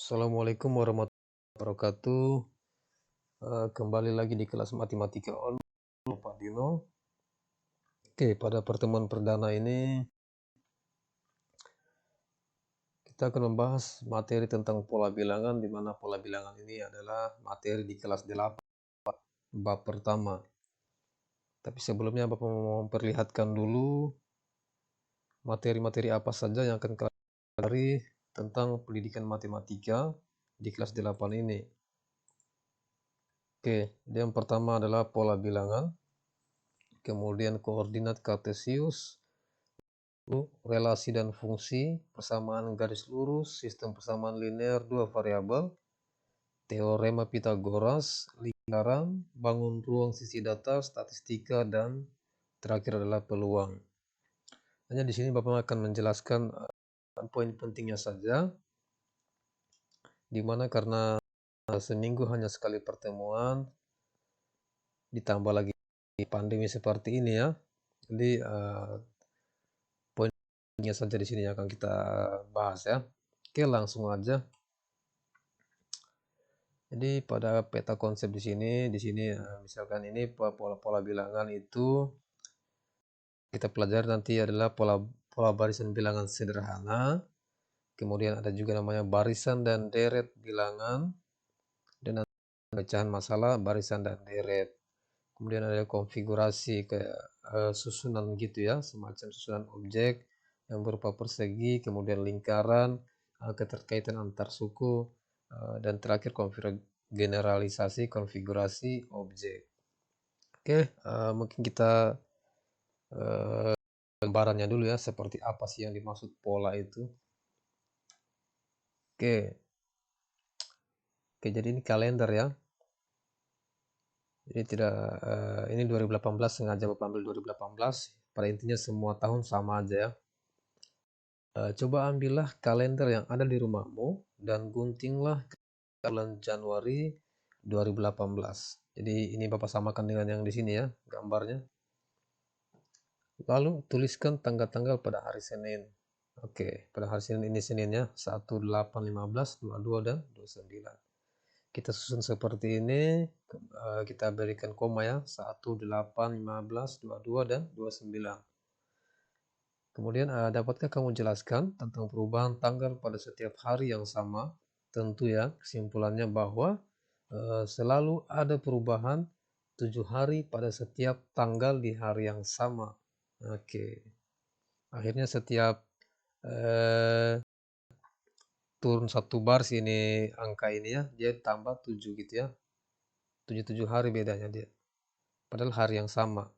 Assalamualaikum warahmatullahi wabarakatuh. Kembali lagi di kelas matematika online Pak Dino. Oke, pada pertemuan perdana ini kita akan membahas materi tentang pola bilangan, di mana pola bilangan ini adalah materi di kelas 8 bab pertama. Tapi sebelumnya Bapak mau memperlihatkan dulu materi-materi apa saja yang akan kita pelajari tentang pendidikan matematika di kelas 8 ini. Oke, yang pertama adalah pola bilangan, kemudian koordinat kartesius, relasi dan fungsi, persamaan garis lurus, sistem persamaan linear dua variabel, teorema Pythagoras, lingkaran, bangun ruang sisi datar, statistika, dan terakhir adalah peluang. Hanya di sini Bapak akan menjelaskan poin pentingnya saja, di mana karena seminggu hanya sekali pertemuan, ditambah lagi pandemi seperti ini ya, jadi poinnya saja di sini yang akan kita bahas ya. Oke, langsung aja. Jadi pada peta konsep di sini misalkan ini pola-pola bilangan itu kita pelajari nanti adalah pola barisan bilangan sederhana. Kemudian ada juga namanya barisan dan deret bilangan, dan pecahan masalah barisan dan deret. Kemudian ada konfigurasi kayak susunan gitu ya, semacam susunan objek yang berupa persegi, kemudian lingkaran, keterkaitan antar suku, dan terakhir generalisasi konfigurasi objek. Oke, mungkin kita gambarannya dulu ya, seperti apa sih yang dimaksud pola itu. Oke, jadi ini kalender ya. Jadi tidak ini 2018, sengaja Bapak ambil 2018. Pada intinya semua tahun sama aja ya. Coba ambillah kalender yang ada di rumahmu dan guntinglah bulan Januari 2018. Jadi ini Bapak samakan dengan yang di sini ya, gambarnya. Lalu tuliskan tanggal-tanggal pada hari Senin. Oke, pada hari Senin ini Seninnya 1, 8, 15, 22, dan 29. Kita susun seperti ini, kita berikan koma ya, 1, 8, 15, 22, dan 29. Kemudian dapatkah kamu jelaskan tentang perubahan tanggal pada setiap hari yang sama? Tentu ya, kesimpulannya bahwa selalu ada perubahan 7 hari pada setiap tanggal di hari yang sama. Oke, akhirnya setiap turun satu baris ini angka ini ya, dia tambah 7 gitu ya. 7 hari bedanya dia. Padahal hari yang sama.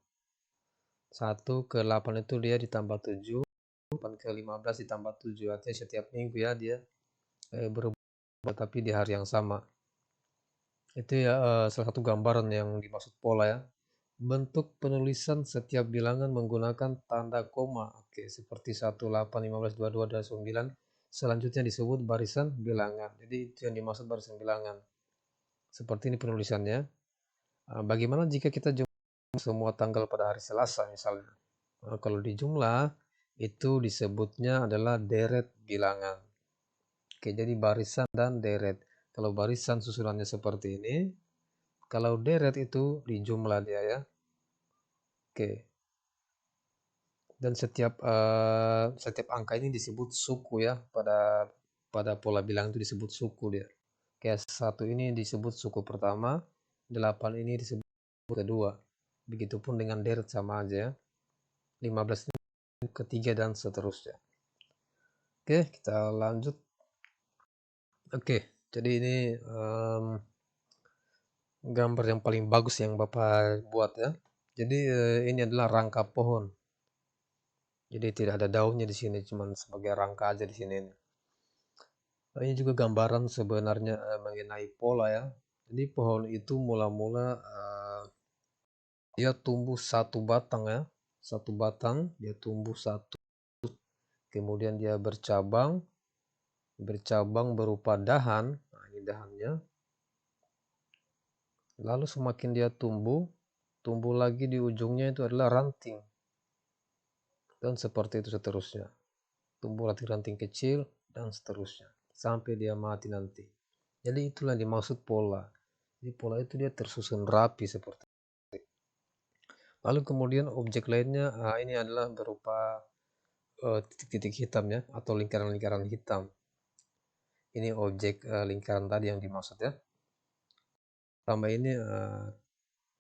1 ke 8 itu dia ditambah 7, 8 ke 15 ditambah 7. Artinya setiap minggu ya dia berubah, tapi di hari yang sama. Itu ya salah satu gambaran yang dimaksud pola ya. Bentuk penulisan setiap bilangan menggunakan tanda koma. Oke, seperti 1, 8, 15, 22, dan 9. Selanjutnya disebut barisan bilangan. Jadi itu yang dimaksud barisan bilangan. Seperti ini penulisannya. Bagaimana jika kita jumlah semua tanggal pada hari Selasa misalnya? Kalau dijumlah itu disebutnya adalah deret bilangan. Oke, jadi barisan dan deret. Kalau barisan susunannya seperti ini. Kalau deret itu dijumlah dia ya. Oke. Dan setiap angka ini disebut suku ya, pada pola bilangan itu disebut suku dia. Kayak 1 ini disebut suku pertama, 8 ini disebut suku kedua. Begitupun dengan deret sama aja ya. 15 ini ketiga dan seterusnya. Oke, kita lanjut. Oke, jadi ini gambar yang paling bagus yang Bapak buat ya. Jadi ini adalah rangka pohon. Jadi tidak ada daunnya di sini, cuma sebagai rangka aja di sini. Ini juga gambaran sebenarnya mengenai pola ya. Jadi pohon itu mula-mula dia tumbuh satu batang ya. Satu batang dia tumbuh satu. Kemudian dia bercabang berupa dahan. Nah, ini dahannya. Lalu semakin dia tumbuh lagi di ujungnya itu adalah ranting. Dan seperti itu seterusnya. Tumbuh ranting-ranting kecil dan seterusnya. sampai dia mati nanti. Jadi itulah yang dimaksud pola. Jadi pola itu dia tersusun rapi seperti itu. Lalu kemudian objek lainnya ini adalah berupa titik-titik hitam ya, atau lingkaran-lingkaran hitam. Ini objek lingkaran tadi yang dimaksud ya. Tambah ini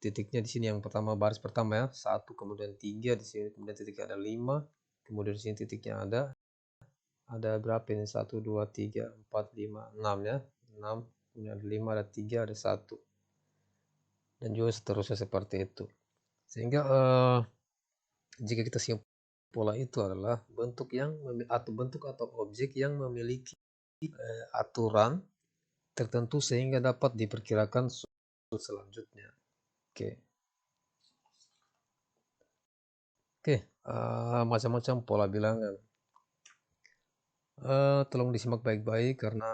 titiknya di sini yang pertama, baris pertama ya, 1, kemudian 3 di sini, kemudian titiknya ada 5, kemudian di sini titiknya ada berapa ini, 1 2 3 4 5 6 ya, 6, kemudian ada 5, ada 3, ada 1, dan juga seterusnya seperti itu. Sehingga jika kita simpulkan pola itu adalah bentuk atau objek yang memiliki aturan tertentu sehingga dapat diperkirakan selanjutnya. Oke, macam-macam pola bilangan. Tolong disimak baik-baik karena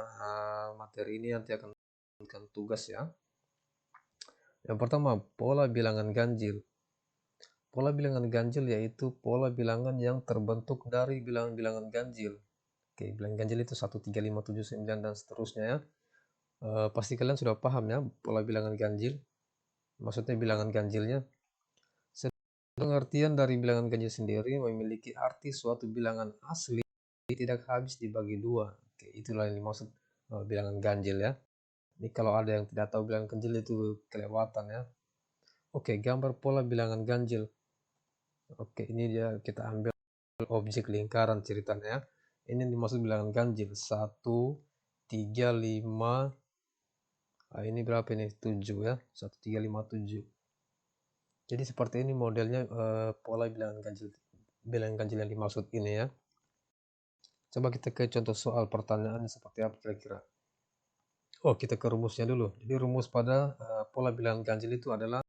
materi ini nanti akan memberikan tugas ya. Yang pertama, pola bilangan ganjil. Pola bilangan ganjil yaitu pola bilangan yang terbentuk dari bilangan-bilangan ganjil. Oke, bilangan ganjil itu 1, 3, 5, 7, 9, dan seterusnya ya. Pasti kalian sudah paham ya pola bilangan ganjil. Maksudnya bilangan ganjilnya. Pengertian dari bilangan ganjil sendiri memiliki arti suatu bilangan asli tidak habis dibagi 2. Oke, itulah yang dimaksud bilangan ganjil ya. Ini kalau ada yang tidak tahu bilangan ganjil itu kelewatan ya. Oke, gambar pola bilangan ganjil. Oke, ini dia, kita ambil objek lingkaran ceritanya. Ini dimaksud bilangan ganjil. 1, 3, 5. Ini berapa ini? 7 ya. 1, 3, 5, 7. Jadi seperti ini modelnya pola bilangan ganjil yang dimaksud ini ya. Coba kita ke contoh soal, pertanyaannya seperti apa kira-kira. Oh, kita ke rumusnya dulu. Jadi rumus pada pola bilangan ganjil itu adalah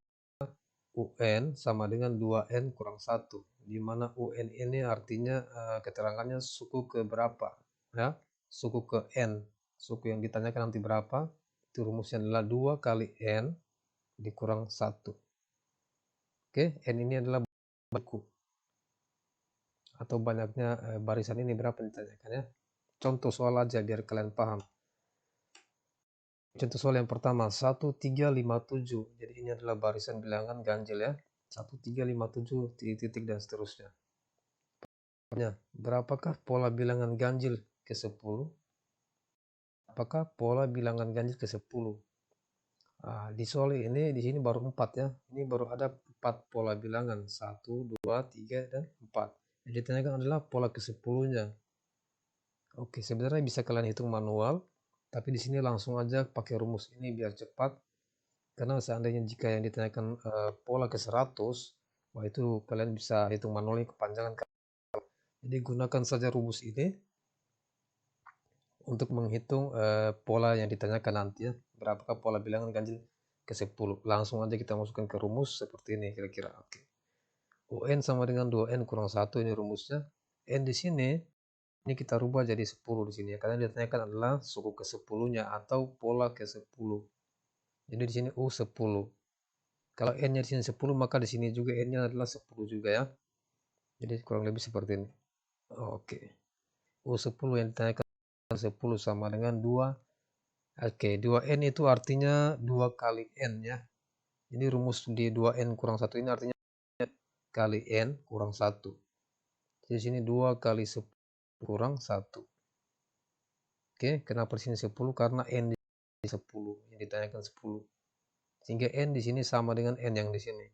UN sama dengan 2N kurang 1. Di mana UN ini artinya keterangannya suku ke berapa. Ya, suku ke N. Suku yang ditanyakan nanti berapa. Itu rumusnya adalah 2 kali N dikurang 1. Oke, N ini adalah buku. Atau banyaknya barisan ini berapa ditanyakan ya. Contoh soal aja biar kalian paham. Contoh soal yang pertama, 1, 3, 5, 7. Jadi ini adalah barisan bilangan ganjil ya. 1, 3, 5, 7, titik, dan seterusnya. Berapakah pola bilangan ganjil ke-10? Apakah pola bilangan ganjil ke-10? Di soal ini, di sini baru 4 ya. Ini baru ada 4 pola bilangan. 1, 2, 3, dan 4. Yang ditanyakan adalah pola ke-10-nya. Oke, sebenarnya bisa kalian hitung manual. Tapi di sini langsung aja pakai rumus ini biar cepat. Karena seandainya jika yang ditanyakan pola ke-100, wah itu kalian bisa hitung manualnya kepanjangan. Jadi gunakan saja rumus ini untuk menghitung pola yang ditanyakan nanti ya. Berapakah pola bilangan ganjil ke-10. Langsung aja kita masukkan ke rumus seperti ini kira-kira. Oke. UN sama dengan 2N kurang 1, ini rumusnya. N di sini, ini kita rubah jadi 10 di sini ya. Karena yang ditanyakan adalah suku ke-10-nya atau pola ke-10. Jadi di sini U10. Kalau N-nya di sini 10, maka di sini juga N-nya adalah 10 juga ya. Jadi kurang lebih seperti ini. Oke. U10 yang ditanyakan 10 sama dengan 2. Oke, 2N itu artinya 2 kali N ya. Ini rumus di 2N kurang 1 ini artinya kali N kurang 1. Di sini 2 kali 10 kurang 1. Oke, kenapa di sini 10? Karena N di 10, yang ditanyakan 10. Sehingga N di sini sama dengan N yang di sini.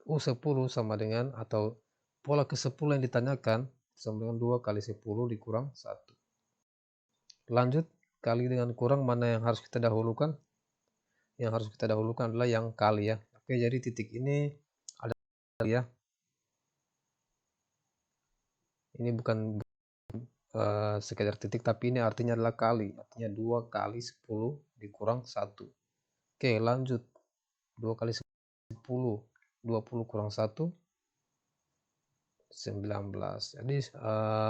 U10 sama dengan, atau pola ke-10 yang ditanyakan sama dengan 2 kali 10 dikurang 1. Lanjut, kali dengan kurang mana yang harus kita dahulukan? Yang harus kita dahulukan adalah yang kali ya. Oke, jadi titik ini ada ya. Ini bukan sekedar titik, tapi ini artinya adalah kali. Artinya 2 kali 10 dikurang 1. Oke, lanjut. 2 kali 10, 20 kurang 1, 19. Jadi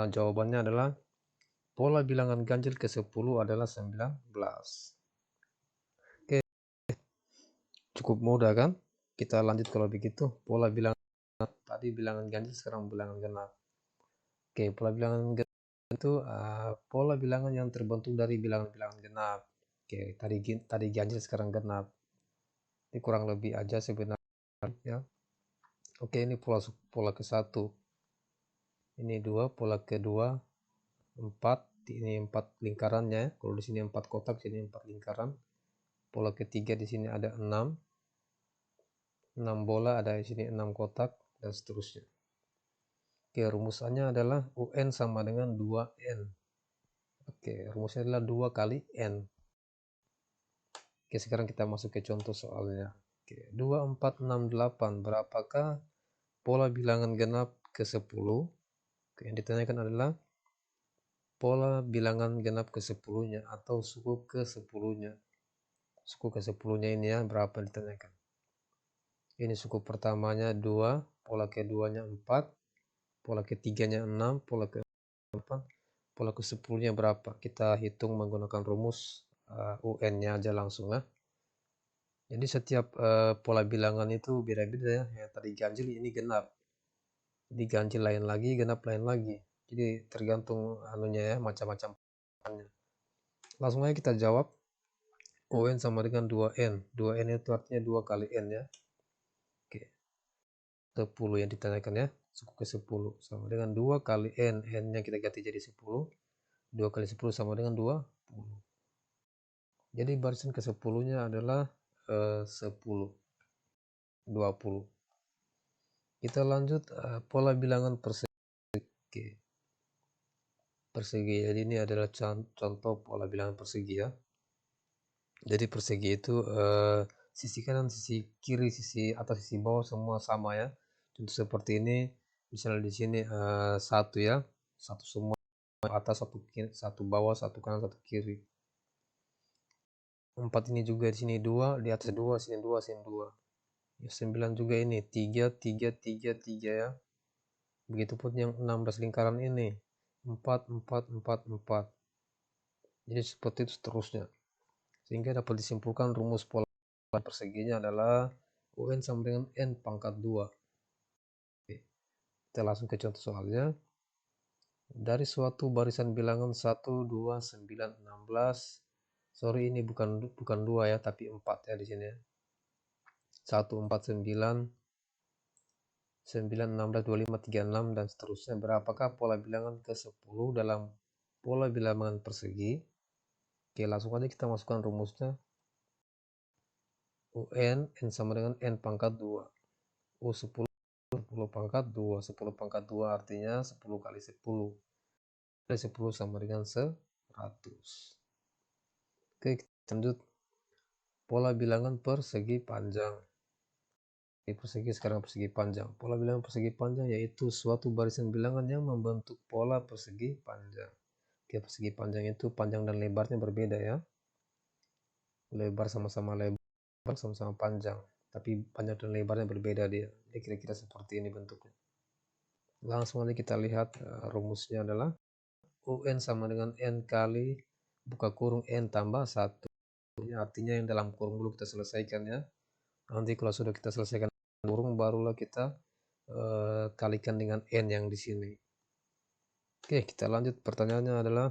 jawabannya adalah pola bilangan ganjil ke-10 adalah 19. Oke, cukup mudah kan? Kita lanjut kalau begitu. Pola bilangan tadi bilangan ganjil, sekarang bilangan genap. Oke, pola bilangan genap itu pola bilangan yang terbentuk dari bilangan-bilangan genap. Oke, tadi ganjil sekarang genap. Ini kurang lebih aja sebenarnya ya. Oke, ini pola ke-1. Ini 2, pola kedua 4, ini 4 lingkarannya. Kalau di sini 4 kotak, sini 4 lingkaran. Pola ketiga di sini ada 6 bola, ada di sini 6 kotak dan seterusnya. Oke, rumusannya adalah UN sama dengan 2N. Oke, rumusnya adalah 2 kali N. Oke, sekarang kita masuk ke contoh soalnya. Oke, 2, 4, 6, 8. Berapakah pola bilangan genap ke-10? Oke, yang ditanyakan adalah pola bilangan genap ke-10-nya atau suku ke-10-nya. Suku ke-10-nya ini ya, berapa ditanyakan. Ini suku pertamanya 2, pola keduanya 4, pola ketiganya 6, pola ke-4, pola ke-10-nya berapa? Kita hitung menggunakan rumus UN-nya aja langsung lah. Jadi setiap pola bilangan itu beda-beda ya. Yang tadi ganjil ini genap. Jadi ganjil lain lagi, genap lain lagi. Jadi tergantung anunya ya, macam-macam. Langsung aja kita jawab. UN sama dengan 2N. 2N itu artinya 2 kali N ya. Oke. 10 yang ditanyakan ya. Suku ke-10 sama dengan 2 kali N. N-nya kita ganti jadi 10. 2 kali 10 sama dengan 20. Jadi barisan ke-10-nya adalah 10. 20. Kita lanjut pola bilangan persegi. Persegi. Jadi ini adalah contoh pola bilangan persegi ya. Jadi persegi itu sisi kanan, sisi kiri, sisi atas, sisi bawah semua sama ya. Contoh seperti ini, misalnya di sini 1 ya, 1 semua atas, 1 bawah, 1 kanan, 1 kiri. 4 ini juga di sini 2, di atas 2, sini 2, sini 2. Ya, 9 juga ini 3, 3, 3, 3 ya. Begitupun yang 16 lingkaran ini 4, 4, 4, 4. Jadi seperti itu seterusnya. Sehingga dapat disimpulkan rumus pola perseginya adalah UN sama dengan N pangkat 2. Oke. Kita langsung ke contoh soalnya. Dari suatu barisan bilangan 1, 2, 9, 16. Sorry, ini bukan 2 ya, tapi 4 ya di sini ya. 1, 4, 9, 9, 16, 25, 36 dan seterusnya. Berapakah pola bilangan ke-10 dalam pola bilangan persegi? Oke, langsung aja kita masukkan rumusnya. UN N sama dengan N pangkat 2. U 10 pangkat 2. 10 pangkat 2 artinya 10 kali 10. Kali 10 sama dengan 100. Oke, kita lanjut. Pola bilangan persegi panjang. Persegi sekarang persegi panjang. Pola bilangan persegi panjang yaitu suatu barisan bilangan yang membentuk pola persegi panjang. Oke, persegi panjang itu panjang dan lebarnya berbeda ya. Lebar sama-sama lebar, sama-sama panjang. Tapi panjang dan lebarnya berbeda dia. Jadi kira-kira seperti ini bentuknya. Langsung aja kita lihat rumusnya adalah UN sama dengan N kali buka kurung N tambah 1. Artinya yang dalam kurung dulu kita selesaikan ya. Nanti kalau sudah kita selesaikan kurung barulah kita kalikan dengan N yang di sini. Oke, kita lanjut. Pertanyaannya adalah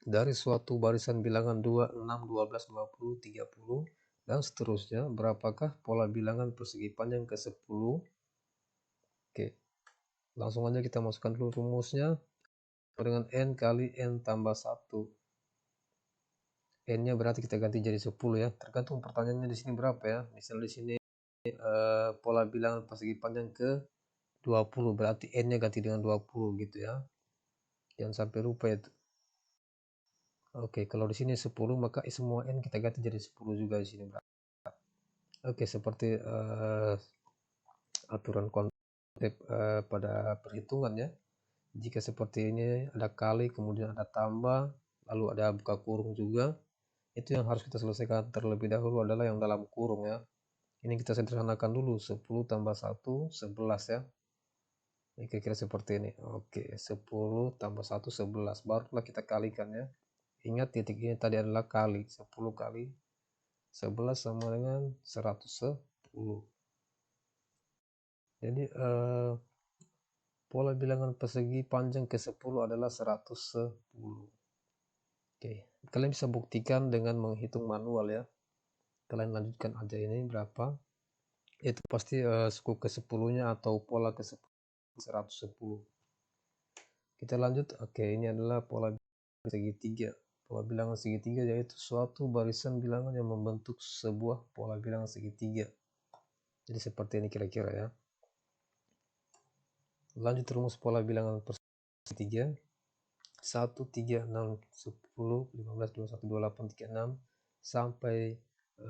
dari suatu barisan bilangan 2, 6, 12, 20, 30 dan seterusnya, berapakah pola bilangan persegi panjang ke-10? Oke, langsung aja kita masukkan dulu rumusnya dengan N kali N tambah 1. N-nya berarti kita ganti jadi 10 ya. Tergantung pertanyaannya di sini berapa ya. Misalnya di sini pola bilangan persegi panjang ke 20, berarti N-nya ganti dengan 20 gitu ya. Jangan sampai lupa itu. Oke, kalau di sini 10 maka semua N kita ganti jadi 10 juga di sini. Oke, seperti aturan konsep pada perhitungan ya. Jika seperti ini ada kali, kemudian ada tambah, lalu ada buka kurung juga. Itu yang harus kita selesaikan terlebih dahulu adalah yang dalam kurung ya. Ini kita sederhanakan dulu, 10 tambah 1, 11 ya. Ini kira-kira seperti ini. Oke, 10 tambah 1, 11. Barulah kita kalikan ya. Ingat titik ini tadi adalah kali. 10 kali 11 sama dengan 110. Jadi Pola bilangan persegi panjang ke-10 adalah 110. Oke, kalian bisa buktikan dengan menghitung manual ya. Kalian lanjutkan aja ini berapa. Itu pasti suku ke-10-nya atau pola ke-10 110. Kita lanjut. Oke, ini adalah pola segitiga. Pola bilangan segitiga yaitu suatu barisan bilangan yang membentuk sebuah pola bilangan segitiga. Jadi seperti ini kira-kira ya. Lanjut rumus pola bilangan segitiga. 1, 3, 6, 10, 15, 21, 28, 36 sampai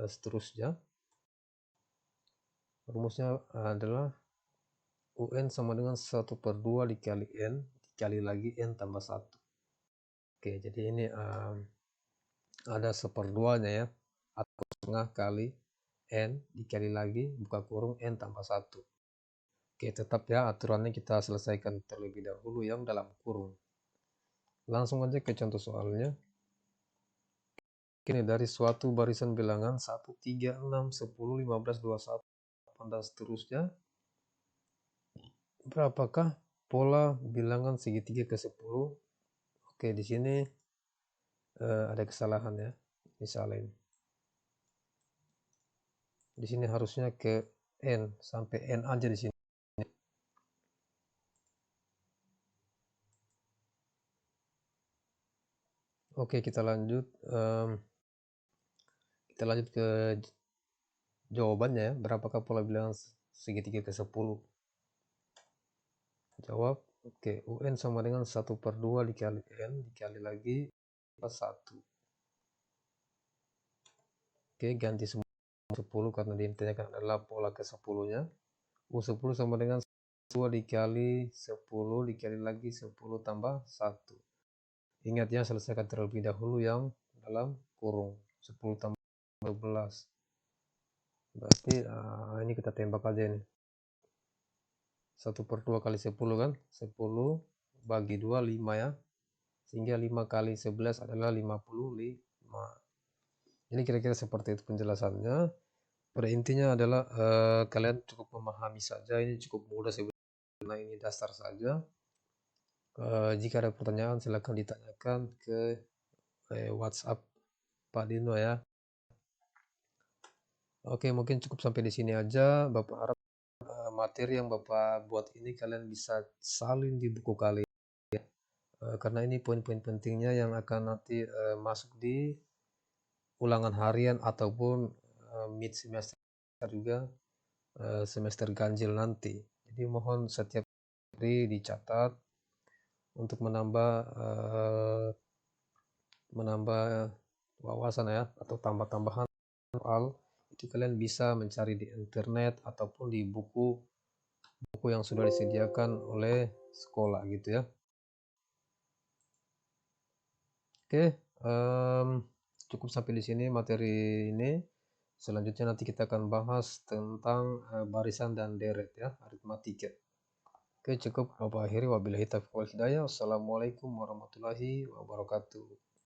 seterusnya. Rumusnya adalah UN sama dengan 1/2 dikali N dikali lagi N tambah 1. Oke, jadi ini ada 1/2-nya ya, atau setengah kali N dikali lagi buka kurung N tambah 1. Oke, tetap ya aturannya kita selesaikan terlebih dahulu yang dalam kurung. Langsung aja ke contoh soalnya. Ini dari suatu barisan bilangan 1, 3, 6, 10, 15, 21, dan seterusnya. Berapakah pola bilangan segitiga ke-10? Oke, di sini ada kesalahan ya. Misalnya di sini harusnya ke N sampai N aja di sini. Oke, kita lanjut. Kita lanjut ke jawabannya ya. Berapakah pola bilangan segitiga ke-10? Jawab. Oke, UN sama dengan 1/2 dikali N dikali lagi 1. Oke, ganti semua 10 karena diintinya adalah pola ke-10-nya. U10 sama dengan 2 dikali 10 dikali lagi 10 tambah 1. Ingat ya, selesaikan terlebih dahulu yang dalam kurung. 10 tambah 12. Berarti ini kita tembak aja ini. 1/2 kali 10 kan? 10 bagi 2, 5 ya. Sehingga 5 kali 11 adalah 55. Ini kira-kira seperti itu penjelasannya. Pada intinya adalah kalian cukup memahami saja. Ini cukup mudah sebenarnya, ini dasar saja. Jika ada pertanyaan silahkan ditanyakan ke WhatsApp Pak Dino ya. Oke, mungkin cukup sampai di sini aja. Bapak harap materi yang Bapak buat ini kalian bisa salin di buku kalian. Karena ini poin-poin pentingnya yang akan nanti masuk di ulangan harian ataupun mid semester juga semester ganjil nanti. Jadi mohon setiap hari dicatat untuk menambah wawasan ya, atau tambah-tambahan soal itu kalian bisa mencari di internet ataupun di buku yang sudah disediakan oleh sekolah gitu ya. Oke, cukup sampai di sini materi ini. Selanjutnya nanti kita akan bahas tentang barisan dan deret ya, aritmatika. Oke, cukup Bapak akhiri. Wabillahi taufiq wal hidayah. Wassalamualaikum warahmatullahi wabarakatuh.